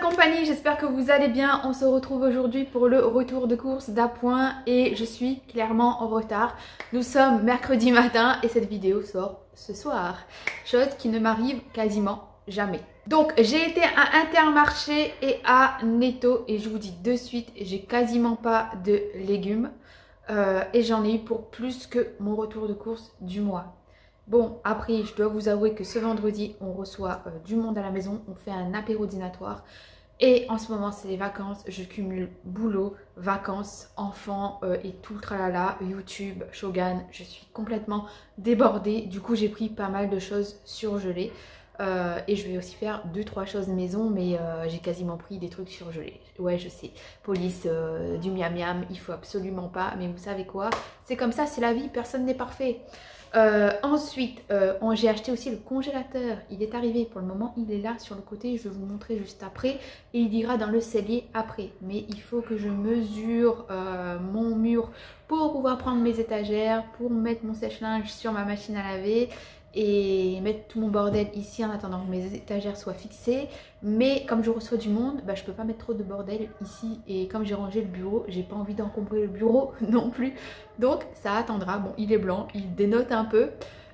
compagnie, j'espère que vous allez bien. On se retrouve aujourd'hui pour le retour de course d'Appoint et je suis clairement en retard. Nous sommes mercredi matin et cette vidéo sort ce soir, chose qui ne m'arrive quasiment jamais. Donc j'ai été à Intermarché et à Netto et je vous dis de suite, j'ai quasiment pas de légumes et j'en ai eu pour plus que mon retour de course du mois. Bon, après, je dois vous avouer que ce vendredi, on reçoit du monde à la maison, on fait un apéro dînatoire. Et en ce moment, c'est les vacances, je cumule boulot, vacances, enfants et tout le tralala, YouTube, Shogun. Je suis complètement débordée. Du coup, j'ai pris pas mal de choses surgelées. Et je vais aussi faire 2-3 choses maison, mais j'ai quasiment pris des trucs surgelés. Ouais, je sais, police, du miam miam, il faut absolument pas. Mais vous savez quoi? C'est comme ça, c'est la vie, personne n'est parfait. Ensuite, j'ai acheté aussi le congélateur. Il est arrivé pour le moment, il est là sur le côté. Je vais vous montrer juste après et il ira dans le cellier après. Mais il faut que je mesure mon mur pour pouvoir prendre mes étagères, pour mettre mon sèche-linge sur ma machine à laver et mettre tout mon bordel ici en attendant que mes étagères soient fixées. Mais comme je reçois du monde, je peux pas mettre trop de bordel ici et comme j'ai rangé le bureau, j'ai pas envie d'encombrer le bureau non plus. Donc ça attendra. Bon, il est blanc, il dénote un peu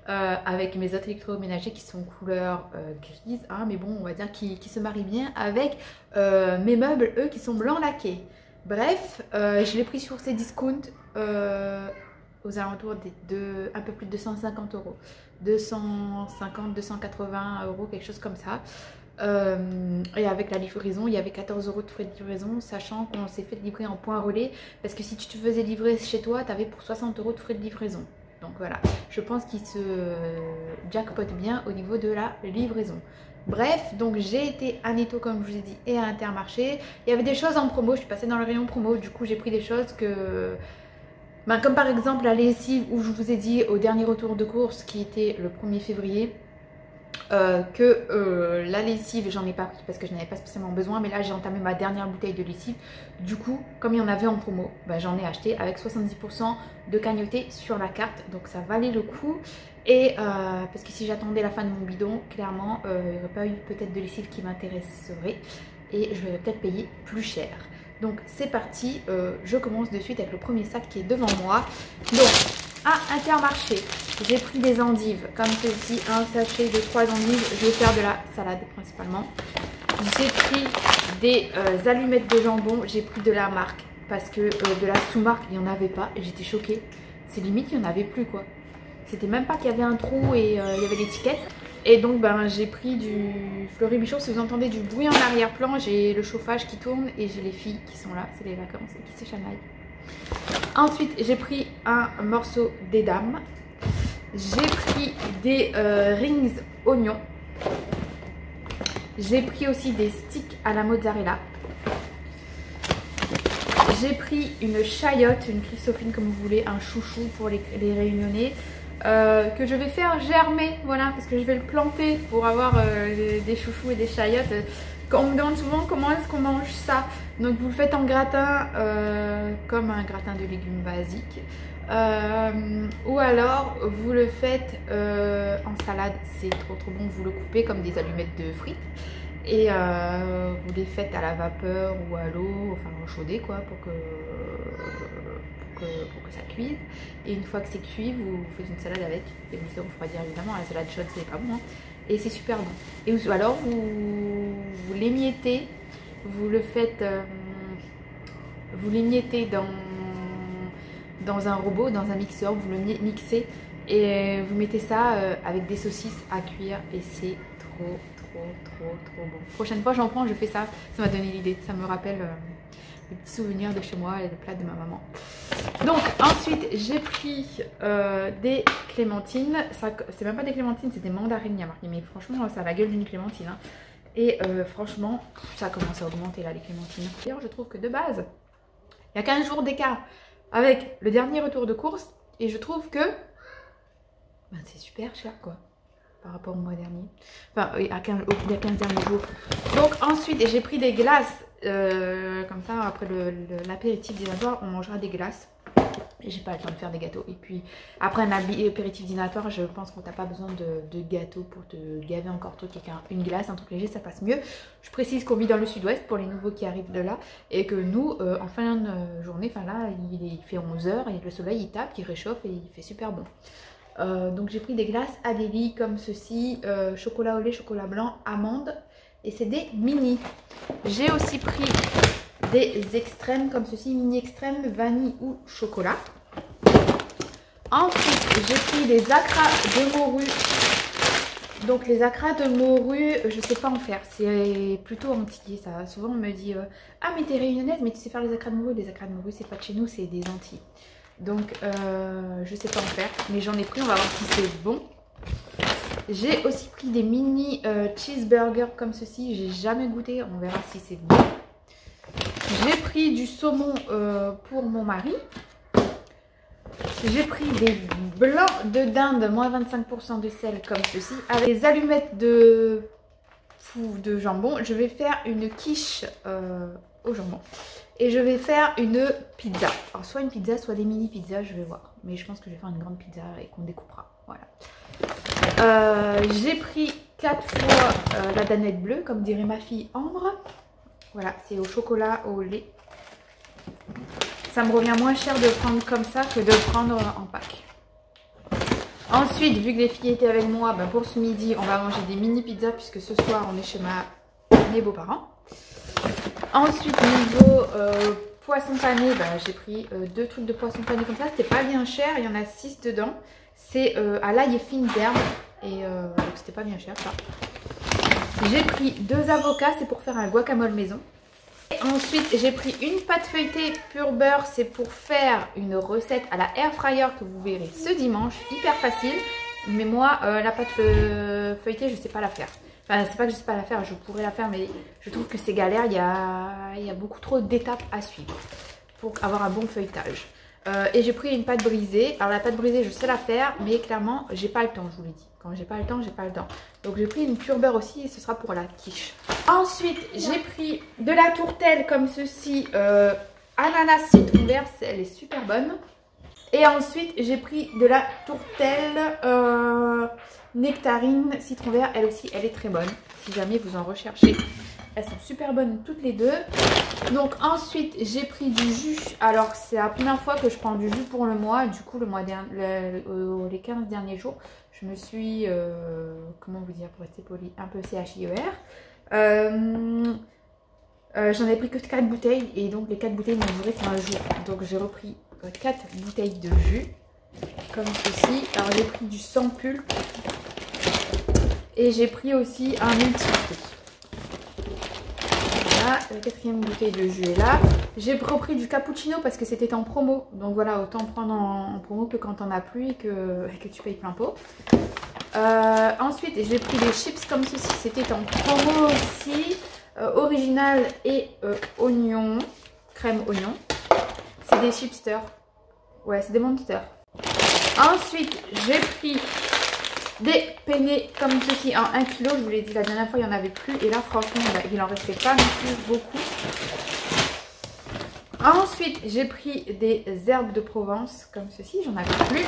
avec mes autres électroménagers qui sont couleur grise, hein, mais bon, on va dire qui se marient bien avec mes meubles, eux, qui sont blancs laqués. Bref, je l'ai pris sur ces discounts aux alentours de un peu plus de 250 euros. 250, 280 euros, quelque chose comme ça. Et avec la livraison, il y avait 14 euros de frais de livraison, sachant qu'on s'est fait livrer en point relais. Parce que si tu te faisais livrer chez toi, tu avais pour 60 euros de frais de livraison. Donc voilà, je pense qu'il se jackpot bien au niveau de la livraison. Bref, donc j'ai été à Netto comme je vous ai dit et à Intermarché. Il y avait des choses en promo, je suis passée dans le rayon promo, du coup j'ai pris des choses que... comme par exemple la lessive où je vous ai dit au dernier retour de course qui était le 1er février la lessive j'en ai pas pris parce que je n'avais pas spécialement besoin, mais là j'ai entamé ma dernière bouteille de lessive. Du coup comme il y en avait en promo, j'en ai acheté avec 70% de cagnoté sur la carte, donc ça valait le coup. Et parce que si j'attendais la fin de mon bidon, clairement il n'y aurait pas eu peut-être de lessive qui m'intéresserait et je vais peut-être payer plus cher. Donc c'est parti, je commence de suite avec le premier sac qui est devant moi. Donc à Intermarché, j'ai pris des endives comme ceci, un sachet de 3 endives. Je vais faire de la salade principalement. J'ai pris des allumettes de jambon, j'ai pris de la marque parce que de la sous-marque il n'y en avait pas et j'étais choquée. C'est limite il n'y en avait plus quoi. C'était même pas qu'il y avait un trou et il y avait l'étiquette. Et donc j'ai pris du Fleury Michaud. Si vous entendez du bruit en arrière-plan, j'ai le chauffage qui tourne et j'ai les filles qui sont là, c'est les vacances, et qui se chamaillent. Ensuite j'ai pris un morceau d'édame. J'ai pris des rings oignons. J'ai pris aussi des sticks à la mozzarella. J'ai pris une chayotte, une chrysophine comme vous voulez, un chouchou pour les réunionnais. Que je vais faire germer, voilà, parce que je vais le planter pour avoir des chouchous et des chayottes. On me demande souvent comment est-ce qu'on mange ça. Donc vous le faites en gratin, comme un gratin de légumes basique. Ou alors vous le faites en salade, c'est trop bon. Vous le coupez comme des allumettes de frites. Et vous les faites à la vapeur ou à l'eau, enfin chaudée quoi, pour que ça cuise. Et une fois que c'est cuit, vous faites une salade avec et vous laissez refroidir évidemment. La salade chaude c'est pas bon, hein. Et c'est super bon. Et alors vous l'émiettez, vous le faites, vous l'émiettez dans un robot, dans un mixeur, vous le mixez et vous mettez ça avec des saucisses à cuire et c'est trop bon. Prochaine fois j'en prends, je fais ça. Ça m'a donné l'idée, ça me rappelle des petits souvenirs de chez moi et des plats de ma maman. Donc ensuite j'ai pris des clémentines. C'est même pas des clémentines, c'est des mandarines, il y a marqué, mais franchement ça a la gueule d'une clémentine, hein. Et franchement ça commence à augmenter là les clémentines. D'ailleurs je trouve que de base il y a 15 jours d'écart avec le dernier retour de course et je trouve que c'est super cher quoi par rapport au mois dernier, enfin il y a 15 derniers jours. Donc ensuite j'ai pris des glaces comme ça après l'apéritif dînatoire, on mangera des glaces. J'ai pas le temps de faire des gâteaux. Et puis après un apéritif dînatoire, je pense qu'on n'a pas besoin de gâteaux pour te gaver encore trop. Une glace, un truc léger, ça passe mieux. Je précise qu'on vit dans le sud-ouest pour les nouveaux qui arrivent de là. Et que nous, en fin de journée, enfin là, il fait 11 h et le soleil il tape, il réchauffe et il fait super bon. Donc j'ai pris des glaces Adélie comme ceci, chocolat au lait, chocolat blanc, amande. Et c'est des mini. J'ai aussi pris des extrêmes comme ceci, mini extrêmes, vanille ou chocolat. Ensuite, j'ai pris des acras de morue. Donc les acras de morue, je sais pas en faire, c'est plutôt antillais ça. Souvent on me dit ah mais t'es réunionnaise mais tu sais faire les acras de morue. Les acras de morue c'est pas de chez nous, c'est des Antilles. Donc je sais pas en faire, mais j'en ai pris, on va voir si c'est bon. J'ai aussi pris des mini cheeseburgers comme ceci, j'ai jamais goûté, on verra si c'est bon. J'ai pris du saumon pour mon mari. J'ai pris des blancs de dinde, moins 25% de sel comme ceci. Avec des allumettes de jambon. Je vais faire une quiche au jambon. Et je vais faire une pizza. Alors soit une pizza, soit des mini pizzas, je vais voir. Mais je pense que je vais faire une grande pizza et qu'on découpera. Voilà. J'ai pris 4 fois la danette bleue, comme dirait ma fille Ambre. Voilà, c'est au chocolat, au lait. Ça me revient moins cher de prendre comme ça que de prendre en pack. Ensuite, vu que les filles étaient avec moi, ben pour ce midi, on va manger des mini pizzas puisque ce soir, on est chez mes beaux-parents. Ensuite, niveau poisson pané, ben, j'ai pris 2 trucs de poisson pané comme ça. C'était pas bien cher, il y en a 6 dedans. C'est à l'ail et fines herbes. Et donc c'était pas bien cher ça. J'ai pris 2 avocats, c'est pour faire un guacamole maison. Ensuite, j'ai pris une pâte feuilletée pur beurre, c'est pour faire une recette à la air fryer que vous verrez ce dimanche, hyper facile. Mais moi, la pâte feuilletée, je sais pas la faire. Enfin, c'est pas que je sais pas la faire, je pourrais la faire, mais je trouve que c'est galère, il y a beaucoup trop d'étapes à suivre pour avoir un bon feuilletage. Et j'ai pris une pâte brisée. Alors la pâte brisée, je sais la faire, mais clairement, j'ai pas le temps, je vous l'ai dit. Quand j'ai pas le temps, j'ai pas le temps. Donc j'ai pris une pure beurre aussi et ce sera pour la quiche. Ensuite, j'ai pris de la tourtelle comme ceci, ananas citron vert, elle est super bonne. Et ensuite, j'ai pris de la tourtelle nectarine citron vert, elle aussi, elle est très bonne. Si jamais vous en recherchez, elles sont super bonnes toutes les deux. Donc ensuite, j'ai pris du jus. Alors c'est la première fois que je prends du jus pour le mois. Du coup, les 15 derniers jours, je me suis, comment vous dire pour rester poli, un peu CHIER. J'en ai pris que 4 bouteilles et donc les 4 bouteilles m'ont duré 15 jours. Donc j'ai repris 4 bouteilles de jus comme ceci. Alors j'ai pris du sans pulpe et j'ai pris aussi un multifruit. Voilà, la 4e bouteille de jus est là. J'ai repris du cappuccino parce que c'était en promo. Donc voilà, autant prendre en promo que quand on n'a plus et que tu payes plein pot. Ensuite, j'ai pris des chips comme ceci. C'était en promo aussi. Original et oignon. Crème oignon. C'est des chipsters. Ouais, c'est des monsters. Ensuite, j'ai pris des penne comme ceci en 1 kg. Je vous l'ai dit la dernière fois, il n'y en avait plus. Et là, franchement, il n'en restait pas non plus beaucoup. Ensuite, j'ai pris des herbes de Provence comme ceci. J'en avais plus.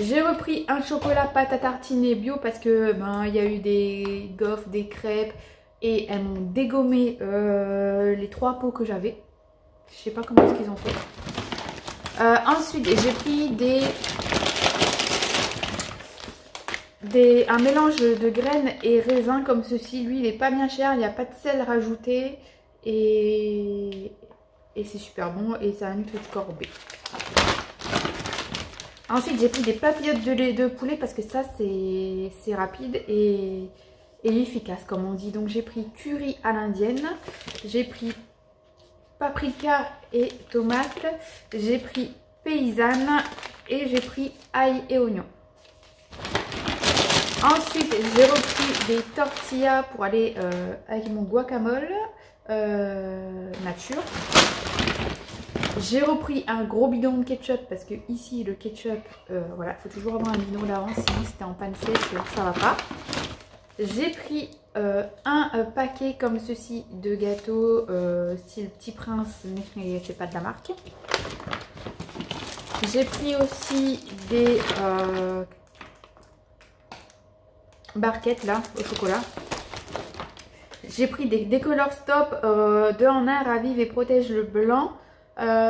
J'ai repris un chocolat pâte à tartiner bio parce que il y a eu des gaufres, des crêpes. Et elles m'ont dégommé les 3 pots que j'avais. Je sais pas comment est-ce qu'ils ont fait. Ensuite, j'ai pris un mélange de graines et raisins comme ceci. Lui, il est pas bien cher. Il n'y a pas de sel rajouté. Et c'est super bon. Et ça a un Nutri-Score B. Ensuite, j'ai pris des papillotes de lait de poulet parce que ça, c'est rapide et efficace comme on dit. Donc j'ai pris curry à l'indienne, j'ai pris paprika et tomate, j'ai pris paysanne et j'ai pris ail et oignon. Ensuite j'ai repris des tortillas pour aller avec mon guacamole nature. J'ai repris un gros bidon de ketchup parce que ici le ketchup, voilà, il faut toujours avoir un bidon d'avance, sinon c'était en panne sèche, ça va pas. J'ai pris un paquet comme ceci de gâteaux style Petit Prince, mais c'est pas de la marque. J'ai pris aussi des barquettes là au chocolat. J'ai pris des Décolor Stop 2 en 1 ravive et protège le blanc.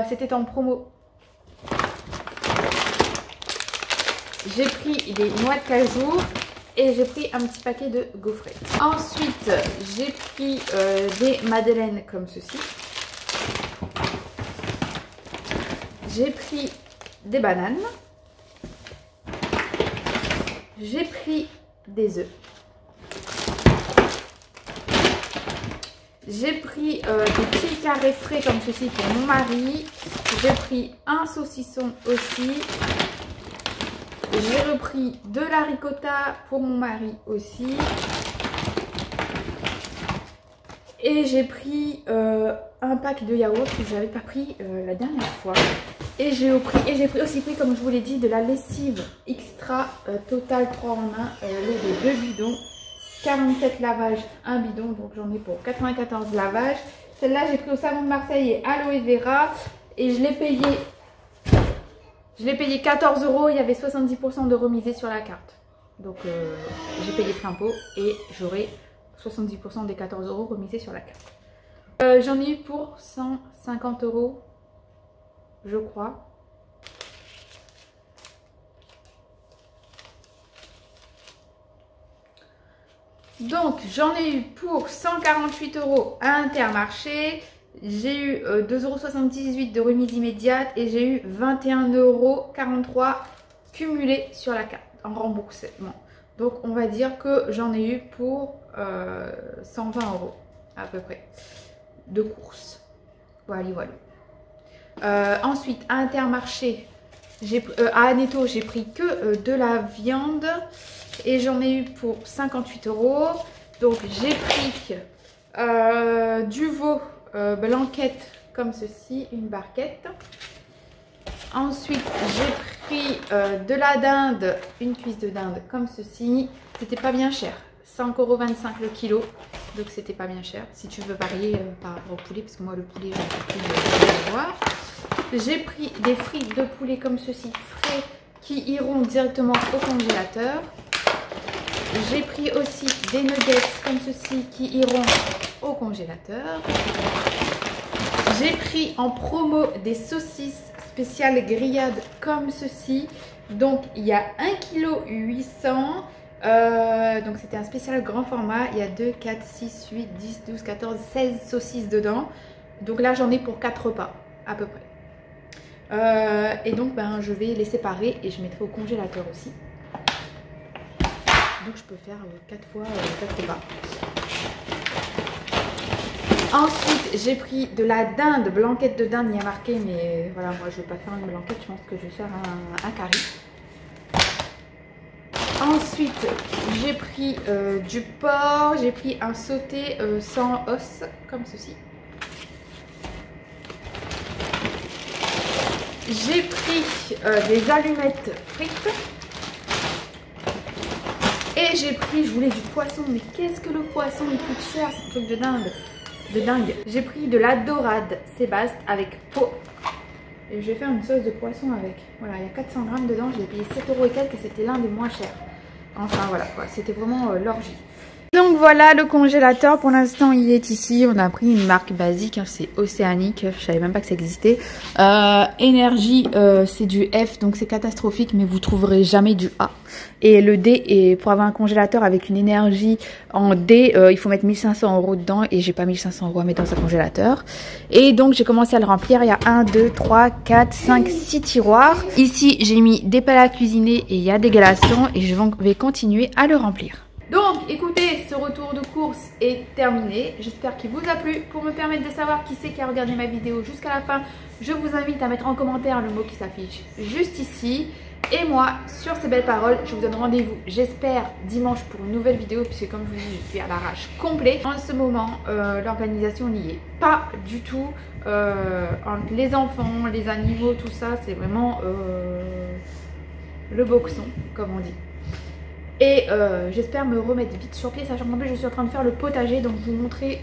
C'était en promo. J'ai pris des noix de cajou et j'ai pris un petit paquet de gaufrettes. Ensuite, j'ai pris des madeleines comme ceci. J'ai pris des bananes. J'ai pris des œufs. J'ai pris des petits carrés frais comme ceci pour mon mari. J'ai pris un saucisson aussi. J'ai repris de la ricotta pour mon mari aussi. Et j'ai pris un pack de yaourt que je n'avais pas pris la dernière fois. Et j'ai aussi pris, comme je vous l'ai dit, de la lessive extra Total 3 en 1, lot de 2 bidons. 47 lavages, un bidon, donc j'en ai pour 94 lavages. Celle-là, j'ai pris au savon de Marseille et aloe vera. Et je l'ai payé 14 €. Il y avait 70% de remisé sur la carte. Donc j'ai payé plein pot et j'aurai 70% des 14 € remisés sur la carte. J'en ai eu pour 150 €, je crois. Donc j'en ai eu pour 148 € à Intermarché. J'ai eu 2,78 € de remise immédiate et j'ai eu 21,43 € cumulés sur la carte en remboursement. Donc on va dire que j'en ai eu pour 120 € à peu près de courses. Voilà, voilà. Ensuite à Intermarché, à Aneto, j'ai pris que de la viande et j'en ai eu pour 58 €. Donc j'ai pris du veau blanquette comme ceci, une barquette. Ensuite j'ai pris de la dinde, une cuisse de dinde comme ceci. C'était pas bien cher, 5,25 € le kilo, donc c'était pas bien cher. Si tu veux varier par rapport au poulet, parce que moi le poulet j'ai pris voir. J'ai pris des frites de poulet comme ceci, frais, qui iront directement au congélateur. J'ai pris aussi des nuggets comme ceci qui iront au congélateur. J'ai pris en promo des saucisses spéciales grillades comme ceci. Donc il y a 1,8 kg. Donc c'était un spécial grand format. Il y a 2, 4, 6, 8, 10, 12, 14, 16 saucisses dedans. Donc là j'en ai pour 4 repas à peu près. Et donc ben, je vais les séparer et je mettrai au congélateur aussi. Donc je peux faire 4 fois 4 repas. Ensuite j'ai pris de la dinde, blanquette de dinde, il y a marqué, mais voilà, moi je ne vais pas faire une blanquette, je pense que je vais faire un carré. Ensuite j'ai pris du porc, j'ai pris un sauté sans os comme ceci. J'ai pris des allumettes frites. Et j'ai pris, je voulais du poisson, mais qu'est-ce que le poisson, il coûte cher, c'est un truc de dingue. J'ai pris de la dorade Sébaste avec peau. Et je vais faire une sauce de poisson avec. Voilà, il y a 400 grammes dedans, je l'ai payé 7 € et quelques et c'était l'un des moins chers. Enfin voilà, c'était vraiment l'orgie. Donc voilà le congélateur, pour l'instant il est ici. On a pris une marque basique, hein, c'est Océanique, je savais même pas que ça existait. Énergie, c'est du F, donc c'est catastrophique, mais vous trouverez jamais du A. Et le D, et pour avoir un congélateur avec une énergie en D, il faut mettre 1500 € dedans et j'ai pas 1500 € à mettre dans un congélateur. Et donc j'ai commencé à le remplir, il y a 1, 2, 3, 4, 5, 6 tiroirs. Ici j'ai mis des pelles à cuisiner et il y a des glaçons et je vais continuer à le remplir. Donc écoutez, ce retour de course est terminé. J'espère qu'il vous a plu. Pour me permettre de savoir qui c'est qui a regardé ma vidéo jusqu'à la fin, je vous invite à mettre en commentaire le mot qui s'affiche juste ici. Et moi, sur ces belles paroles, je vous donne rendez-vous, j'espère, dimanche pour une nouvelle vidéo, puisque comme je vous dis, je suis à l'arrache complet. En ce moment, l'organisation n'y est pas du tout. Entre les enfants, les animaux, tout ça, c'est vraiment le boxon, comme on dit. Et j'espère me remettre vite sur pied, sachant qu'en plus je suis en train de faire le potager, donc je vous montrerai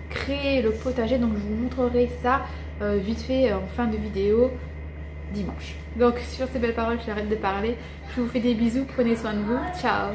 créer le potager, donc je vous montrerai ça vite fait en fin de vidéo. dimanche. Donc sur ces belles paroles, j'arrête de parler. Je vous fais des bisous, prenez soin de vous. Ciao.